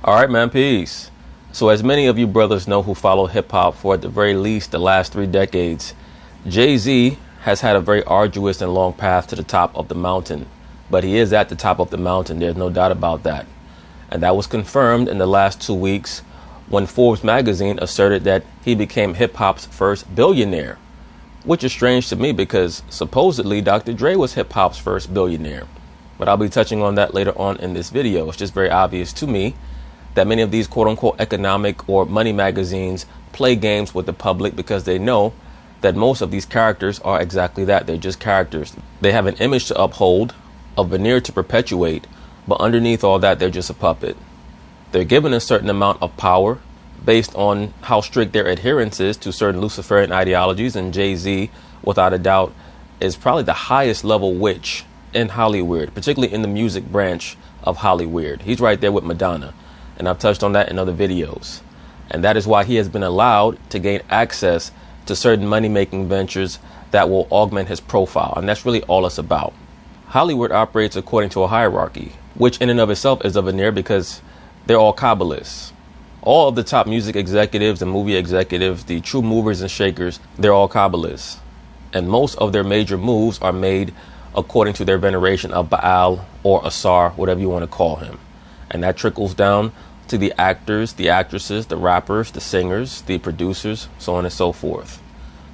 All right, man, peace. So as many of you brothers know who follow hip-hop for at the very least the last 3 decades, Jay-Z has had a very arduous and long path to the top of the mountain. But he is at the top of the mountain, there's no doubt about that. And that was confirmed in the last 2 weeks when Forbes magazine asserted that he became hip-hop's first billionaire. Which is strange to me because supposedly Dr. Dre was hip-hop's first billionaire. But I'll be touching on that later on in this video. It's just very obvious to me that many of these quote-unquote economic or money magazines play games with the public because they know that most of these characters are exactly that. They're just characters. They have an image to uphold, a veneer to perpetuate, but underneath all that, they're just a puppet. They're given a certain amount of power based on how strict their adherence is to certain Luciferian ideologies, and Jay-Z, without a doubt, is probably the highest level witch in Hollywood, particularly in the music branch of Hollywood. He's right there with Madonna. And I've touched on that in other videos. And that is why he has been allowed to gain access to certain money-making ventures that will augment his profile. And that's really all it's about. Hollywood operates according to a hierarchy, which in and of itself is a veneer because they're all Kabbalists. All of the top music executives and movie executives, the true movers and shakers, they're all Kabbalists. And most of their major moves are made according to their veneration of Baal or Asar, whatever you want to call him. And that trickles down to the actors, the actresses, the rappers, the singers, the producers, so on and so forth.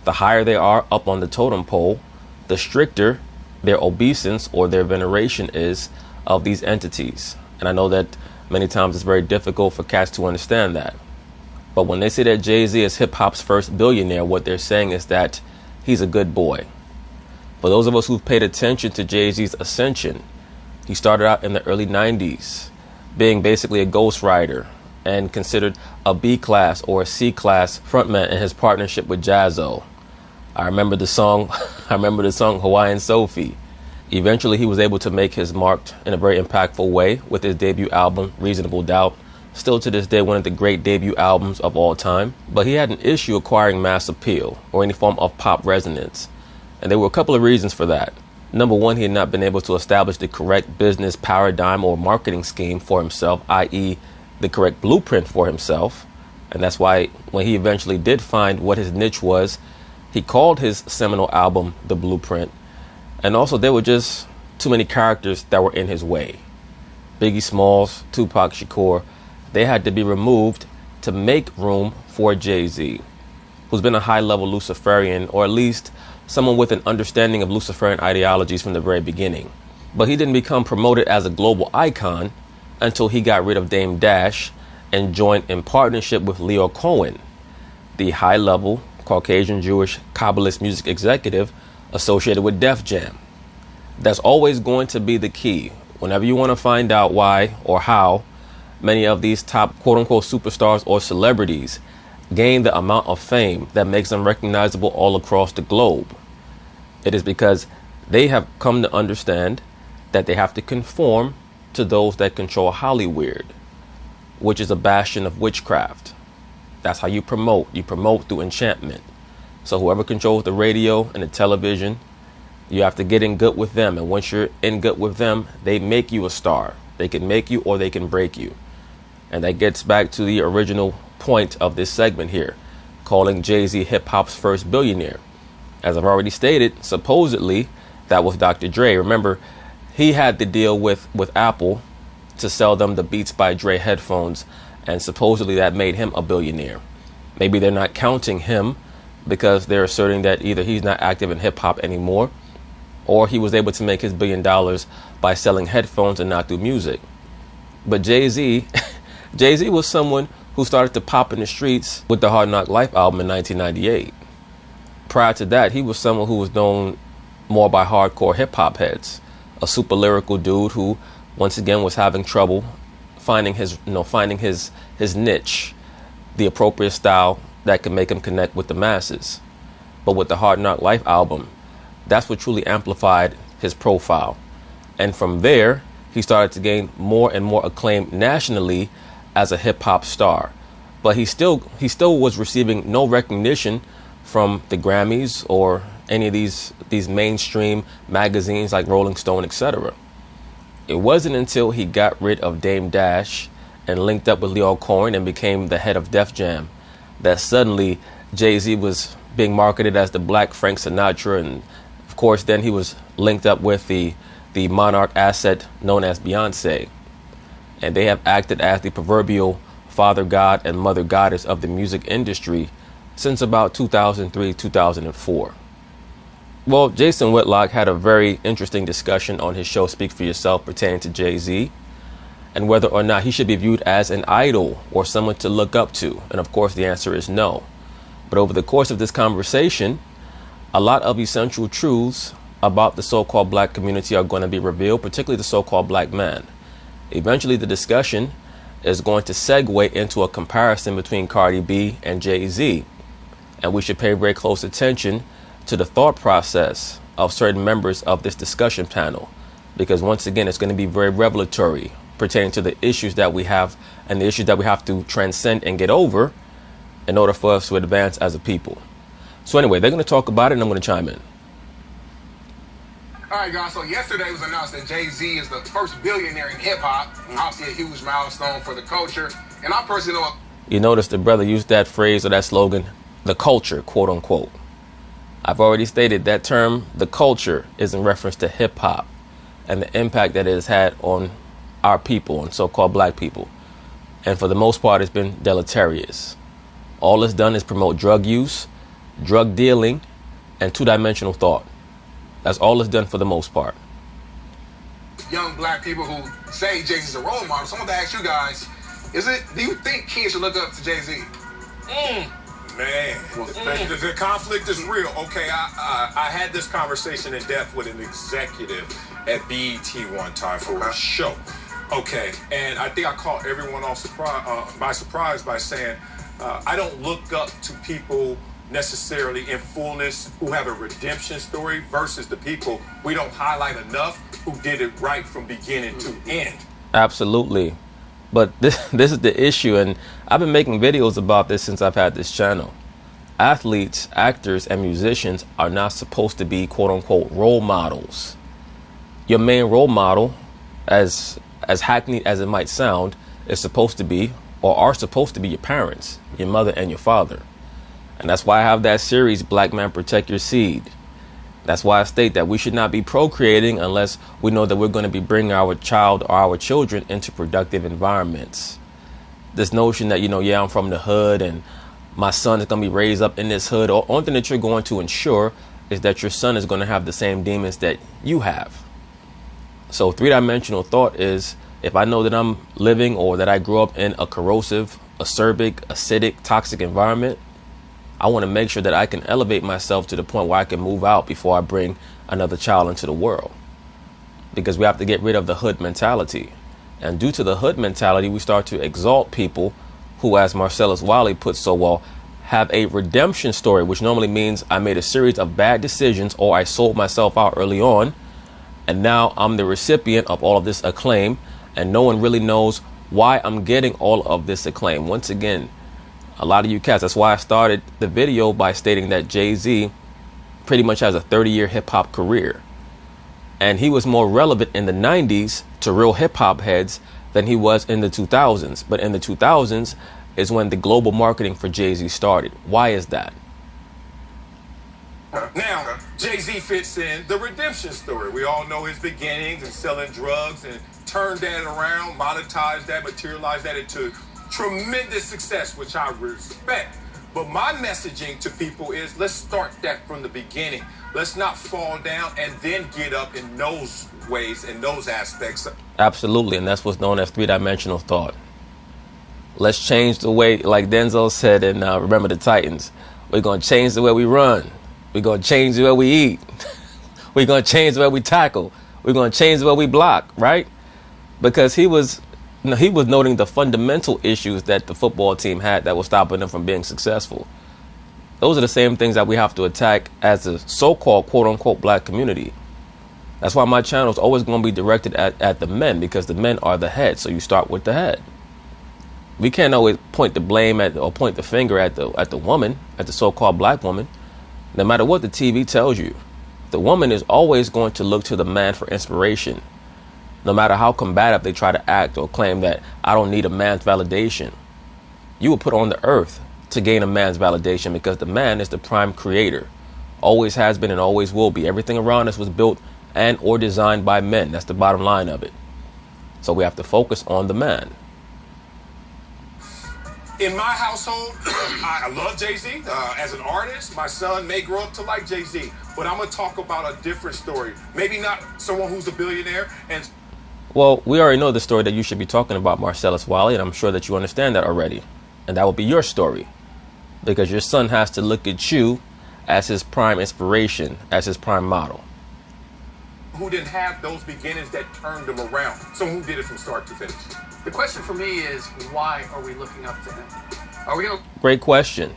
The higher they are up on the totem pole, the stricter their obeisance or their veneration is of these entities. And I know that many times it's very difficult for cats to understand that. But when they say that Jay-Z is hip-hop's first billionaire, what they're saying is that he's a good boy. For those of us who've paid attention to Jay-Z's ascension, he started out in the early 90s. Being basically a ghostwriter and considered a B-class or a C-class frontman in his partnership with Jaz-O. I remember the song Hawaiian Sophie. Eventually he was able to make his mark in a very impactful way with his debut album, Reasonable Doubt. Still to this day one of the great debut albums of all time. But he had an issue acquiring mass appeal or any form of pop resonance. And there were a couple of reasons for that. Number one, he had not been able to establish the correct business paradigm or marketing scheme for himself, i.e. the correct blueprint for himself. And that's why when he eventually did find what his niche was, he called his seminal album The Blueprint. And also there were just too many characters that were in his way. Biggie Smalls, Tupac Shakur, they had to be removed to make room for Jay-Z, who's been a high-level Luciferian, or at least someone with an understanding of Luciferian ideologies from the very beginning. But he didn't become promoted as a global icon until he got rid of Dame Dash and joined in partnership with Leo Cohen, the high-level Caucasian Jewish Kabbalist music executive associated with Def Jam. That's always going to be the key. Whenever you want to find out why or how many of these top quote-unquote superstars or celebrities gain the amount of fame that makes them recognizable all across the globe, it is because they have come to understand that they have to conform to those that control Hollywood, which is a bastion of witchcraft. That's how you promote. You promote through enchantment. So whoever controls the radio and the television, you have to get in good with them. And once you're in good with them, they make you a star. They can make you or they can break you. And that gets back to the original point of this segment here, calling Jay-Z hip-hop's first billionaire. As I've already stated, supposedly that was Dr. Dre. Remember, he had the deal with Apple to sell them the Beats by Dre headphones, and supposedly that made him a billionaire. Maybe they're not counting him because they're asserting that either he's not active in hip-hop anymore, or he was able to make his $1 billion by selling headphones and not through music. But Jay-Z was someone who started to pop in the streets with the Hard Knock Life album in 1998. Prior to that, he was someone who was known more by hardcore hip-hop heads, a super lyrical dude who once again was having trouble finding his niche, the appropriate style that could make him connect with the masses. But with the Hard Knock Life album, that's what truly amplified his profile. And from there, he started to gain more and more acclaim nationally as a hip-hop star. But he still was receiving no recognition from the Grammys or any of these mainstream magazines like Rolling Stone, etc. It wasn't until he got rid of Dame Dash and linked up with Leo Cohen and became the head of Def Jam, that suddenly Jay-Z was being marketed as the black Frank Sinatra, and of course then he was linked up with the monarch asset known as Beyonce, and they have acted as the proverbial father god and mother goddess of the music industry since about 2003, 2004. Well, Jason Whitlock had a very interesting discussion on his show Speak for Yourself pertaining to Jay-Z and whether or not he should be viewed as an idol or someone to look up to. And of course, the answer is no. But over the course of this conversation, a lot of essential truths about the so-called black community are going to be revealed, particularly the so-called black man. Eventually, the discussion is going to segue into a comparison between Cardi-B and Jay-Z. And we should pay very close attention to the thought process of certain members of this discussion panel, because once again, it's going to be very revelatory pertaining to the issues that we have and the issues that we have to transcend and get over in order for us to advance as a people. So anyway, they're going to talk about it and I'm going to chime in. All right, guys. So yesterday it was announced that Jay-Z is the first billionaire in hip-hop. Obviously a huge milestone for the culture. And I personally know... You notice the brother used that phrase or that slogan, the culture, quote unquote. I've already stated that term, the culture, is in reference to hip-hop and the impact that it has had on our people, on so-called black people. And for the most part, it's been deleterious. All it's done is promote drug use, drug dealing, and two-dimensional thought. That's all it's done for the most part. Young black people who say Jay-Z's a role model. So I want to ask you guys, do you think kids should look up to Jay-Z? Man, the conflict is real. Okay, I had this conversation in depth with an executive at BET one time for a show. Okay, and I think I caught everyone by surprise by saying I don't look up to people necessarily in fullness who have a redemption story versus the people we don't highlight enough who did it right from beginning to end. Absolutely. But this is the issue, and I've been making videos about this since I've had this channel. Athletes, actors, and musicians are not supposed to be quote-unquote role models. Your main role model, as hackneyed as it might sound, is supposed to be, or are supposed to be, your parents, your mother and your father. And that's why I have that series, Black Man Protect Your Seed. That's why I state that we should not be procreating unless we know that we're going to be bringing our child or our children into productive environments. This notion that, I'm from the hood and my son is going to be raised up in this hood. The only thing that you're going to ensure is that your son is going to have the same demons that you have. So three-dimensional thought is, if I know that I'm living or that I grew up in a corrosive, acerbic, acidic, toxic environment, I want to make sure that I can elevate myself to the point where I can move out before I bring another child into the world. Because we have to get rid of the hood mentality. And due to the hood mentality, we start to exalt people who, as Marcellus Wiley puts so well, have a redemption story, which normally means I made a series of bad decisions or I sold myself out early on. And now I'm the recipient of all of this acclaim. And no one really knows why I'm getting all of this acclaim. Once again, a lot of you cats, that's why I started the video by stating that Jay-Z pretty much has a 30-year hip-hop career. And he was more relevant in the 90s to real hip-hop heads than he was in the 2000s. But in the 2000s is when the global marketing for Jay-Z started. Why is that? Now, Jay-Z fits in the redemption story. We all know his beginnings and selling drugs and turned that around, monetized that, materialized that into tremendous success, which I respect. But my messaging to people is, let's start that from the beginning. Let's not fall down and then get up in those ways, in those aspects. Absolutely, and that's what's known as three-dimensional thought. Let's change the way, like Denzel said in Remember the Titans, we're going to change the way we run. We're going to change the way we eat. We're going to change the way we tackle. We're going to change the way we block, right? Because he was noting the fundamental issues that the football team had that were stopping them from being successful. Those are the same things that we have to attack as a so-called quote-unquote black community. That's why my channel is always going to be directed at the men, because the men are the head. So you start with the head. We can't always point the blame at or point the finger at the woman, at the so-called black woman. No matter what the TV tells you, the woman is always going to look to the man for inspiration. No matter how combative they try to act or claim that I don't need a man's validation, you were put on the earth to gain a man's validation because the man is the prime creator. Always has been and always will be. Everything around us was built and or designed by men. That's the bottom line of it. So we have to focus on the man. In my household, I love Jay-Z. As an artist, my son may grow up to like Jay-Z. But I'm going to talk about a different story. Maybe not someone who's a billionaire. And well, we already know the story that you should be talking about, Marcellus Wiley, and I'm sure that you understand that already. And that will be your story. Because your son has to look at you as his prime inspiration, as his prime model. Who didn't have those beginnings that turned him around. Someone who did it from start to finish. The question for me is, why are we looking up to him? Are we gonna... Great question.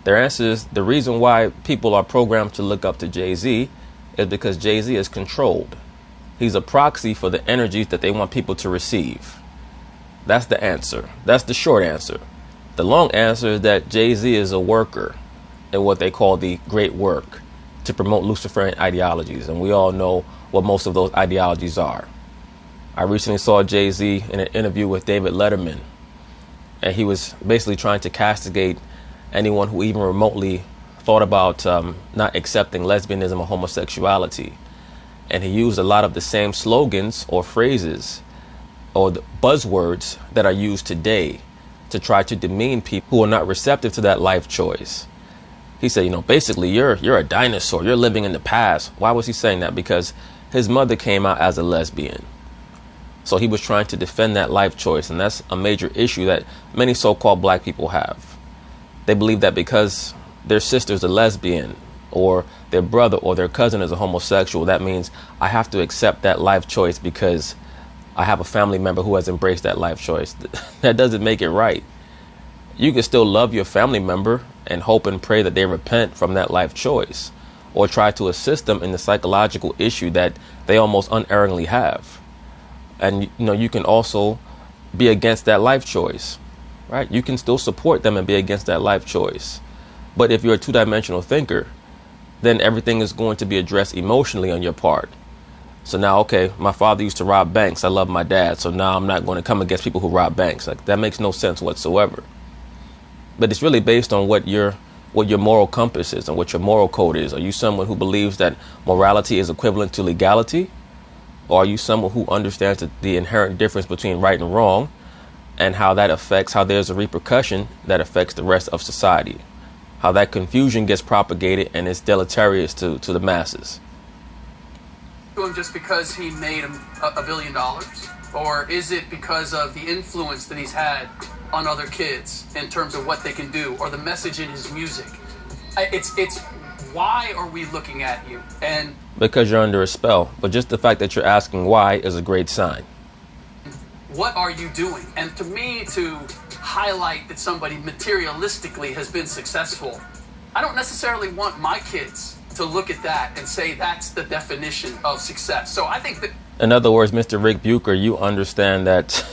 Their answer is the reason why people are programmed to look up to Jay-Z is because Jay-Z is controlled. He's a proxy for the energies that they want people to receive. That's the answer. That's the short answer. The long answer is that Jay-Z is a worker in what they call the great work to promote Luciferian ideologies. And we all know what most of those ideologies are. I recently saw Jay-Z in an interview with David Letterman, and he was basically trying to castigate anyone who even remotely thought about not accepting lesbianism or homosexuality. And he used a lot of the same slogans or phrases or the buzzwords that are used today to try to demean people who are not receptive to that life choice. He said, basically, you're a dinosaur. You're living in the past. Why was he saying that? Because his mother came out as a lesbian. So he was trying to defend that life choice. And that's a major issue that many so-called black people have. They believe that because their sister's a lesbian or their brother or their cousin is a homosexual, that means I have to accept that life choice because I have a family member who has embraced that life choice. That doesn't make it right. You can still love your family member and hope and pray that they repent from that life choice or try to assist them in the psychological issue that they almost unerringly have. And, you can also be against that life choice, right? You can still support them and be against that life choice. But if you're a two-dimensional thinker, then everything is going to be addressed emotionally on your part. So now, okay, my father used to rob banks. I love my dad. So now I'm not going to come against people who rob banks. Like, that makes no sense whatsoever. But it's really based on what your moral compass is and what your moral code is. Are you someone who believes that morality is equivalent to legality? Or are you someone who understands the inherent difference between right and wrong and how that affects, how there's a repercussion that affects the rest of society? How that confusion gets propagated and is deleterious to the masses. Him just because he made $1 billion? Or is it because of the influence that he's had on other kids in terms of what they can do or the message in his music? It's why are we looking at you? And because you're under a spell. But just the fact that you're asking why is a great sign. What are you doing? And to me, to highlight that somebody materialistically has been successful, I don't necessarily want my kids to look at that and say that's the definition of success. So I think that, in other words, Mr. Rick Bucher, you understand that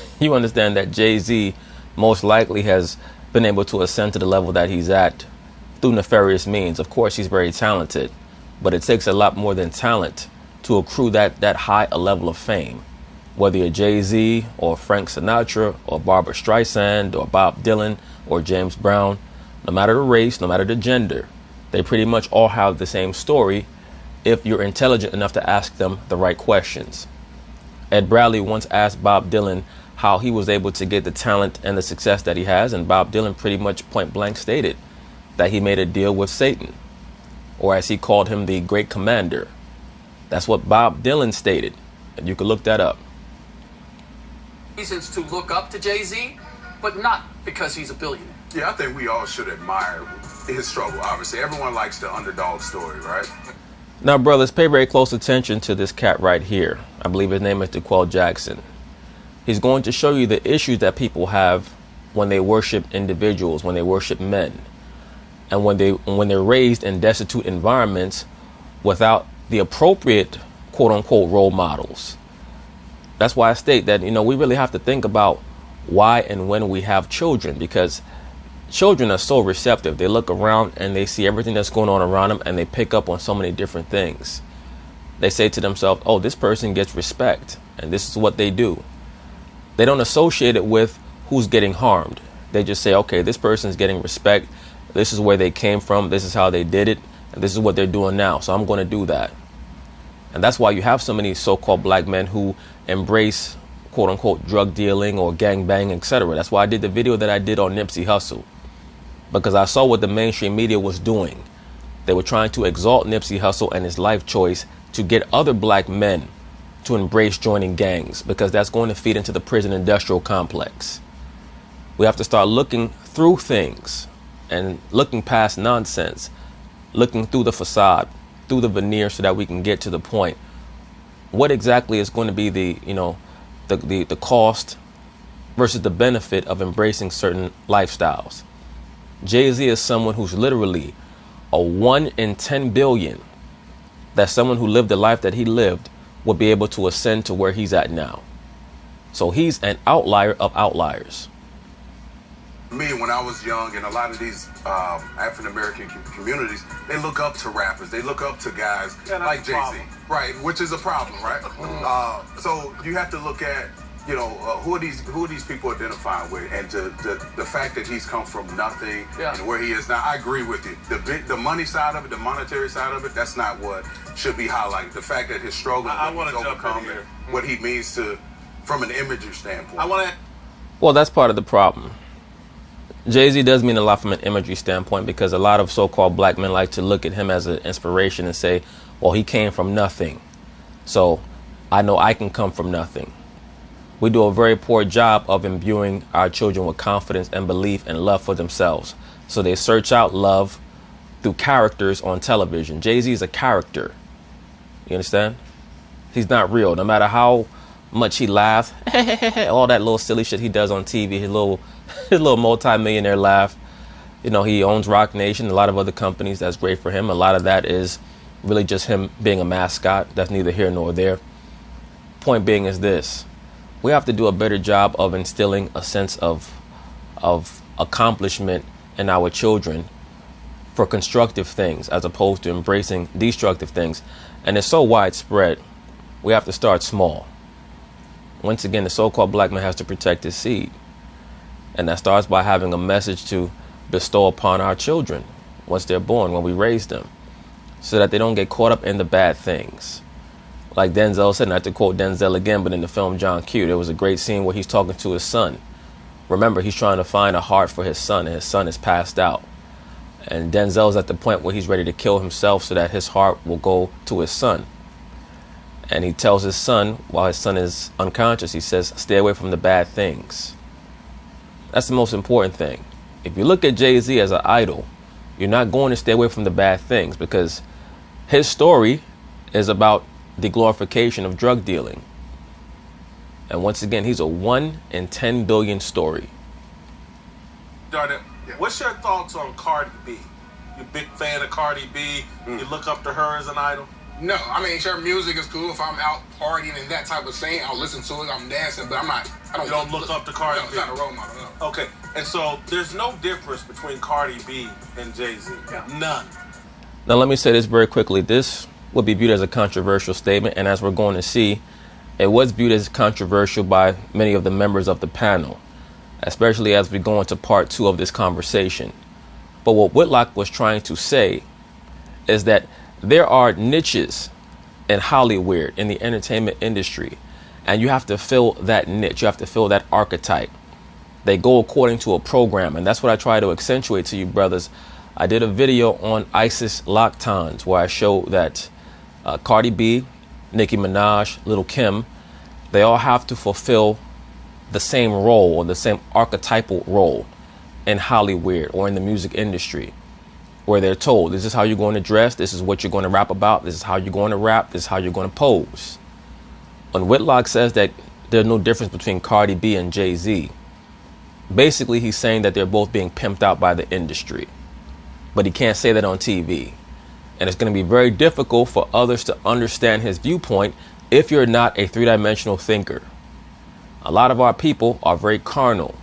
Jay-Z most likely has been able to ascend to the level that he's at through nefarious means. Of course, he's very talented, but it takes a lot more than talent to accrue that high a level of fame. Whether you're Jay-Z or Frank Sinatra or Barbara Streisand or Bob Dylan or James Brown, no matter the race, no matter the gender, they pretty much all have the same story if you're intelligent enough to ask them the right questions. Ed Bradley once asked Bob Dylan how he was able to get the talent and the success that he has, and Bob Dylan pretty much point blank stated that he made a deal with Satan, or as he called him, the great commander. That's what Bob Dylan stated, and you can look that up. Reasons to look up to Jay-Z, but not because he's a billionaire. Yeah, I think we all should admire his struggle, obviously. Everyone likes the underdog story, right? Now, brothers, pay very close attention to this cat right here. I believe his name is DeQuell Jackson. He's going to show you the issues that people have when they worship individuals, when they worship men, and when they're raised in destitute environments without the appropriate quote-unquote role models. That's why I state that, we really have to think about why and when we have children, because children are so receptive. They look around and they see everything that's going on around them, and they pick up on so many different things. they say to themselves, oh, this person gets respect, and this is what they do. They don't associate it with who's getting harmed. They just say, okay, this person's getting respect. This is where they came from. This is how they did it. And this is what they're doing now. So I'm going to do that. And that's why you have so many so-called black men who embrace, quote unquote, drug dealing or gang bang, etc. That's why I did the video that I did on Nipsey Hussle, because I saw what the mainstream media was doing. They were trying to exalt Nipsey Hussle and his life choice to get other black men to embrace joining gangs, because that's going to feed into the prison industrial complex. We have to start looking through things and looking past nonsense, looking through the facade, through the veneer, so that we can get to the point. What exactly is going to be the cost versus the benefit of embracing certain lifestyles? Jay-Z is someone who's literally a 1 in 10 billion that someone who lived the life that he lived would be able to ascend to where he's at now. So he's an outlier of outliers. Me, when I was young, and a lot of these African-American communities, they look up to rappers. They look up to guys like Jay-Z, right? Which is a problem, right? So you have to look at, who are these people identifying with, and the fact that he's come from nothing and where he is now. I agree with you. The money side of it, the monetary side of it, that's not what should be highlighted. The fact that his struggle, what he's overcome, what he means to, from an imagery standpoint. Well, that's part of the problem. Jay-Z does mean a lot from an imagery standpoint, because a lot of so-called black men like to look at him as an inspiration and say, well, he came from nothing, so I know I can come from nothing. We do a very poor job of imbuing our children with confidence and belief and love for themselves. So they search out love through characters on television. Jay-Z is a character. You understand? He's not real. No matter how much he laughs, all that little silly shit he does on TV, his little multi-millionaire laugh. He owns Rock Nation, a lot of other companies. That's great for him. A lot of that is really just him being a mascot. That's neither here nor there. Point being is this: we have to do a better job of instilling a sense of accomplishment in our children for constructive things, as opposed to embracing destructive things. And it's so widespread. We have to start small. Once again, the so-called black man has to protect his seed. And that starts by having a message to bestow upon our children once they're born, when we raise them, so that they don't get caught up in the bad things. Like Denzel said, not to quote Denzel again, but in the film John Q, there was a great scene where he's talking to his son. Remember, he's trying to find a heart for his son, and his son is passed out. And Denzel's at the point where he's ready to kill himself so that his heart will go to his son. And he tells his son, while his son is unconscious, he says, stay away from the bad things. That's the most important thing. If you look at Jay-Z as an idol, you're not going to stay away from the bad things, because his story is about the glorification of drug dealing. And once again, he's a 1 in 10 billion story. Darnell, what's your thoughts on Cardi-B? You a big fan of Cardi-B? You look up to her as an idol? No, I mean, her music is cool. If I'm out partying and that type of thing, I'll listen to it. I'm dancing, but I don't look up to Cardi B. No, it's not a role model, no. Okay, and so there's no difference between Cardi B and Jay-Z. Yeah. None. Now, let me say this very quickly. This would be viewed as a controversial statement, and as we're going to see, it was viewed as controversial by many of the members of the panel, especially as we go into part 2 of this conversation. But what Whitlock was trying to say is that there are niches in Hollywood, in the entertainment industry, and you have to fill that niche. You have to fill that archetype. They go according to a program, and that's what I try to accentuate to you, brothers. I did a video on ISIS Locktons where I show that Cardi B, Nicki Minaj, Lil' Kim, they all have to fulfill the same role, or the same archetypal role in Hollywood or in the music industry, where they're told, this is how you're going to dress, this is what you're going to rap about, this is how you're going to rap, this is how you're going to pose. When Whitlock says that there's no difference between Cardi B and Jay-Z, basically he's saying that they're both being pimped out by the industry. But he can't say that on TV. And it's going to be very difficult for others to understand his viewpoint if you're not a three-dimensional thinker. A lot of our people are very carnal,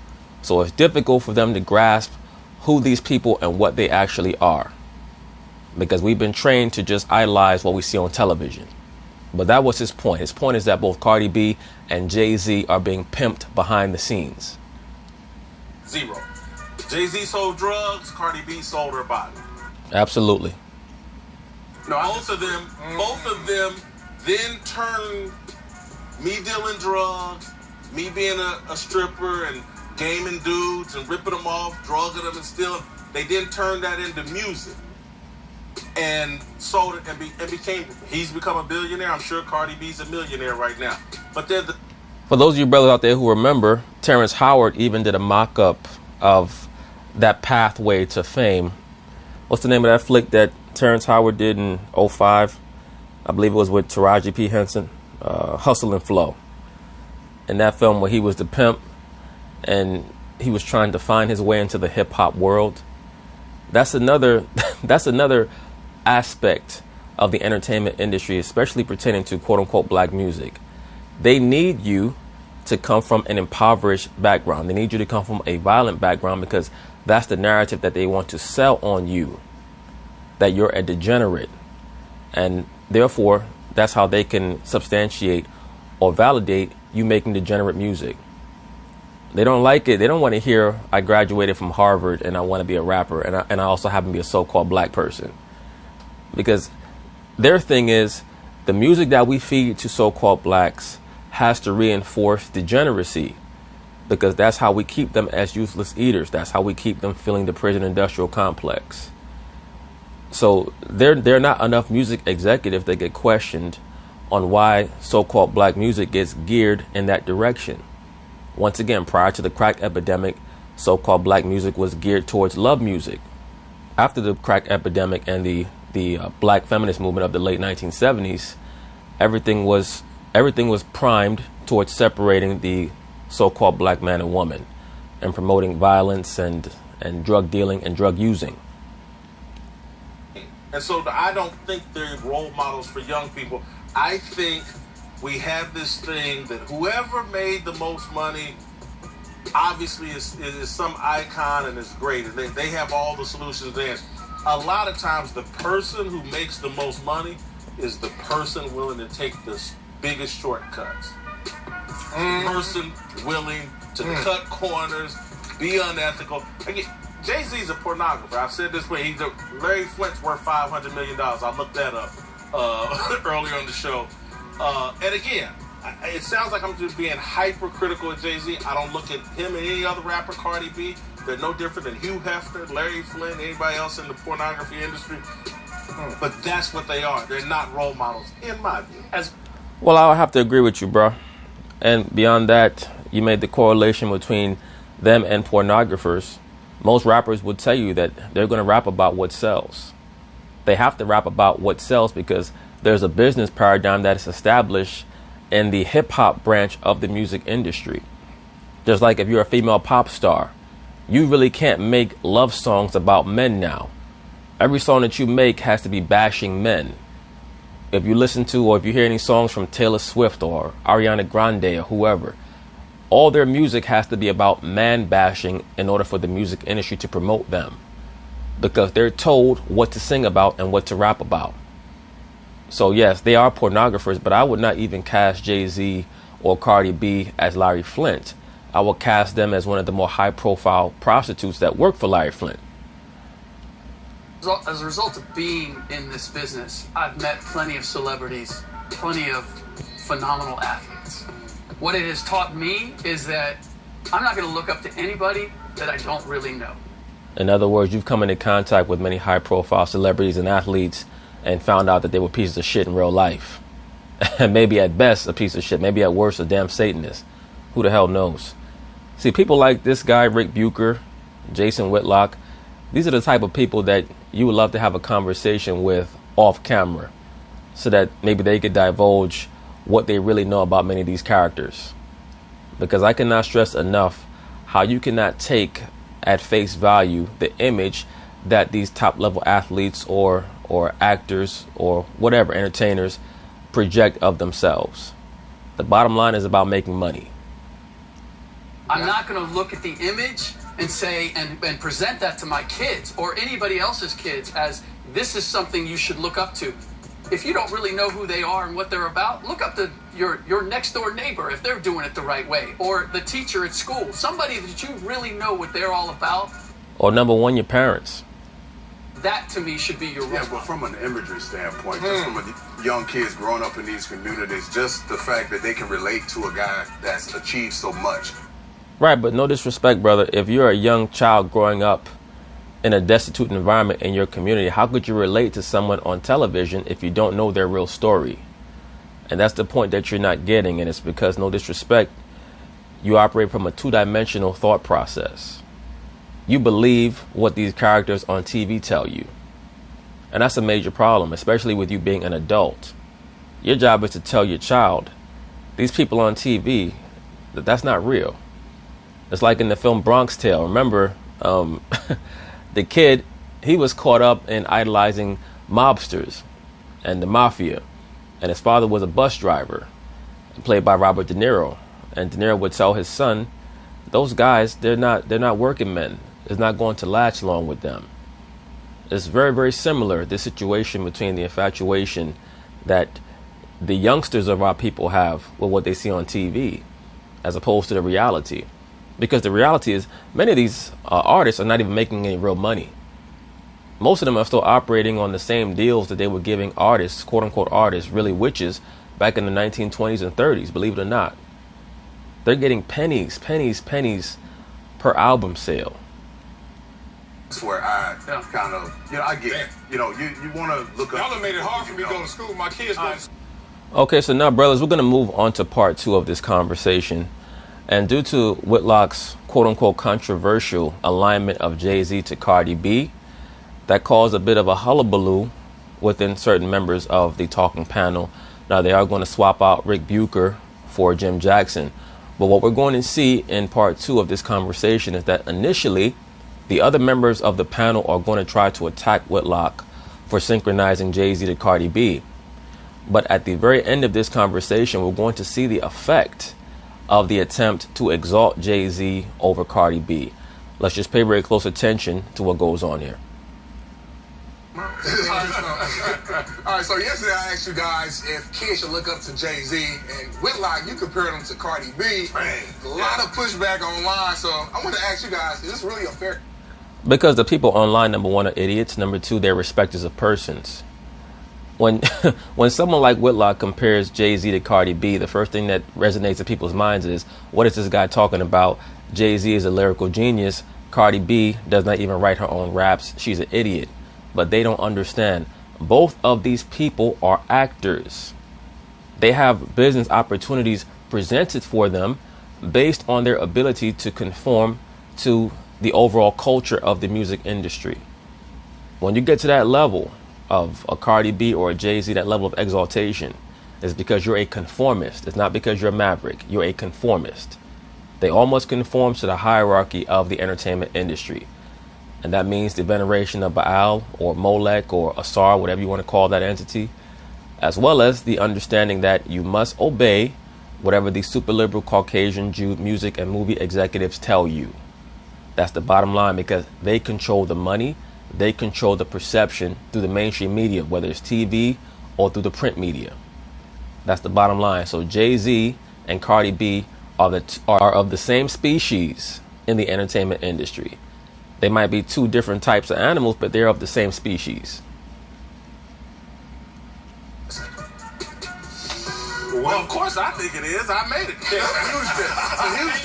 so it's difficult for them to grasp who these people and what they actually are, because we've been trained to just idolize what we see on television. But that was his point. His point is that both Cardi-B and Jay-Z are being pimped behind the scenes. Zero. Jay-Z sold drugs, Cardi-B sold her body. Absolutely. No, both of them then turned me dealing drugs, me being a stripper and gaming dudes and ripping them off, drugging them and stealing. They then turned that into music and sold it and became. He's become a billionaire. I'm sure Cardi B's a millionaire right now. But for those of you brothers out there who remember, Terrence Howard even did a mock-up of that pathway to fame. What's the name of that flick that Terrence Howard did in 2005? I believe it was with Taraji P. Henson, Hustle and Flow. In that film where he was the pimp and he was trying to find his way into the hip-hop world. That's another aspect of the entertainment industry, especially pertaining to quote-unquote black music. They need you to come from an impoverished background. They need you to come from a violent background because that's the narrative that they want to sell on you, that you're a degenerate. And therefore, that's how they can substantiate or validate you making degenerate music. They don't like it. They don't want to hear, I graduated from Harvard and I want to be a rapper and I also happen to be a so-called black person. Because their thing is, the music that we feed to so-called blacks has to reinforce degeneracy, because that's how we keep them as useless eaters. That's how we keep them feeling the prison industrial complex. So they're not enough music executives that get questioned on why so-called black music gets geared in that direction. Once again, prior to the crack epidemic, so-called black music was geared towards love music. After the crack epidemic and the black feminist movement of the late 1970s, everything was primed towards separating the so-called black man and woman and promoting violence and drug dealing and drug using. And so I don't think they're role models for young people. I think we have this thing that whoever made the most money obviously is some icon and is great. And they have all the solutions there. A lot of times the person who makes the most money is the person willing to take the biggest shortcuts. Person willing to cut corners, be unethical. Again, Jay-Z's a pornographer. I've said this way. Larry Flint's worth $500 million. I looked that up earlier on the show. And again, it sounds like I'm just being hypercritical of Jay-Z. I don't look at him and any other rapper, Cardi B. They're no different than Hugh Hefner, Larry Flint, anybody else in the pornography industry. But that's what they are. They're not role models, in my view. Well, I'll have to agree with you, bro. And beyond that, you made the correlation between them and pornographers. Most rappers would tell you that they're going to rap about what sells. They have to rap about what sells because there's a business paradigm that is established in the hip-hop branch of the music industry. Just like if you're a female pop star, you really can't make love songs about men now. Every song that you make has to be bashing men. If you listen to or if you hear any songs from Taylor Swift or Ariana Grande or whoever, all their music has to be about man bashing in order for the music industry to promote them, because they're told what to sing about and what to rap about. So yes, they are pornographers, but I would not even cast Jay-Z or Cardi B as Larry Flint. I would cast them as one of the more high-profile prostitutes that work for Larry Flint. As a result of being in this business, I've met plenty of celebrities, plenty of phenomenal athletes. What it has taught me is that I'm not going to look up to anybody that I don't really know. In other words, you've come into contact with many high-profile celebrities and athletes and found out that they were pieces of shit in real life. And maybe at best a piece of shit, maybe at worst a damn Satanist. Who the hell knows? See, people like this guy, Rick Bucher, Jason Whitlock, these are the type of people that you would love to have a conversation with off camera so that maybe they could divulge what they really know about many of these characters. Because I cannot stress enough how you cannot take at face value the image that these top level athletes or actors or whatever entertainers project of themselves. The bottom line is about making money. I'm not going to look at the image and say and present that to my kids or anybody else's kids as this is something you should look up to. if you don't really know who they are and what they're about, look up your next door neighbor if they're doing it the right way, or the teacher at school, somebody that you really know what they're all about. Or number one, your parents. That to me should be your role. Yeah, but from an imagery standpoint, just from a young kids growing up in these communities, just the fact that they can relate to a guy that's achieved so much. Right, but no disrespect, brother. If you're a young child growing up in a destitute environment in your community, how could you relate to someone on television if you don't know their real story? And that's the point that you're not getting, and it's because, no disrespect, you operate from a two-dimensional thought process. You believe what these characters on TV tell you. And that's a major problem, especially with you being an adult. Your job is to tell your child, these people on TV, that's not real. It's like in the film Bronx Tale. Remember, the kid, he was caught up in idolizing mobsters and the mafia. And his father was a bus driver, played by Robert De Niro. And De Niro would tell his son, those guys, they're not working men. It's not going to last long with them. It's very, very similar, this situation between the infatuation that the youngsters of our people have with what they see on TV, as opposed to the reality. Because the reality is, many of these artists are not even making any real money. Most of them are still operating on the same deals that they were giving artists, quote-unquote artists, really witches, back in the 1920s and 30s, believe it or not. They're getting pennies per album sale. That's where I kind of, I get it. You want to look up. Y'all have made it hard for me to go to school. My kids go to school. Okay, so now, brothers, we're going to move on to part 2 of this conversation. And due to Whitlock's quote-unquote controversial alignment of Jay-Z to Cardi-B, that caused a bit of a hullabaloo within certain members of the talking panel. Now, they are going to swap out Rick Bucher for Jim Jackson. But what we're going to see in part 2 of this conversation is that initially, the other members of the panel are going to try to attack Whitlock for synchronizing Jay-Z to Cardi-B. But at the very end of this conversation, we're going to see the effect of the attempt to exalt Jay-Z over Cardi-B. Let's just pay very close attention to what goes on here. All right, so yesterday I asked you guys if kids should look up to Jay-Z, and Whitlock, you compared him to Cardi-B. A lot of pushback online, so I want to ask you guys, is this really a fair... Because the people online, number one, are idiots. Number two, they're respecters of persons. When someone like Whitlock compares Jay-Z to Cardi-B, the first thing that resonates in people's minds is, what is this guy talking about? Jay-Z is a lyrical genius. Cardi-B does not even write her own raps. She's an idiot. But they don't understand. Both of these people are actors. They have business opportunities presented for them based on their ability to conform to the overall culture of the music industry. When you get to that level of a Cardi-B or a Jay-Z, that level of exaltation, is because you're a conformist. It's not because you're a maverick. You're a conformist. They almost conform to the hierarchy of the entertainment industry. And that means the veneration of Baal or Molech or Asar, whatever you want to call that entity, as well as the understanding that you must obey whatever the super liberal Caucasian Jew music and movie executives tell you. That's the bottom line, because they control the money, they control the perception through the mainstream media, whether it's TV or through the print media. That's the bottom line. So Jay-Z and Cardi-B are of the same species in the entertainment industry. They might be two different types of animals, but they're of the same species. Well, of course I think it is. I made it. You